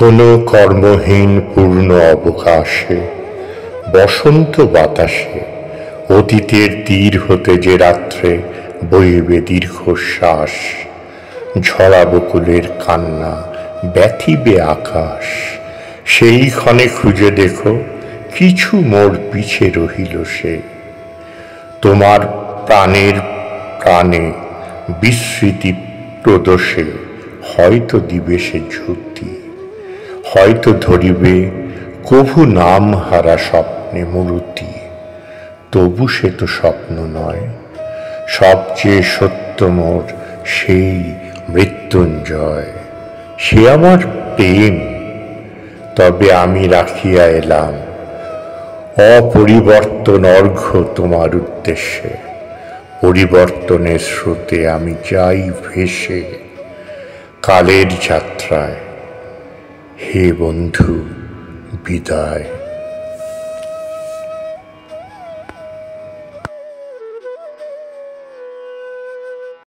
কোনো কর্মহীন পূর্ণ অবকাশে বসন্ত বাতাসে অতীতের তীর হতে যে রাত্রে বইবে দীর্ঘশ্বাস, ঝরা বকুলের কান্না ব্যথিবে আকাশ। সেই ক্ষণে খুঁজে দেখো কিছু মোর পিছে রহিল সে, তোমার প্রাণের প্রাণে বিস্মৃতি প্রদোষে হয়তো দিবে সে জ্যোতি, হয়তো ধরিবে কভু নাম হারা স্বপ্নে মূরতি। তবু সে তো স্বপ্ন নয়, সবচেয়ে সত্য মোর সেই মৃত্যুঞ্জয়, সে আমার প্রেম। তবে আমি রাখিয়া এলাম অপরিবর্তন অর্ঘ্য তোমার উদ্দেশ্যে, পরিবর্তনের স্রোতে আমি যাই ভেসে কালের যাত্রায়। হে বন্ধু, বিদায়।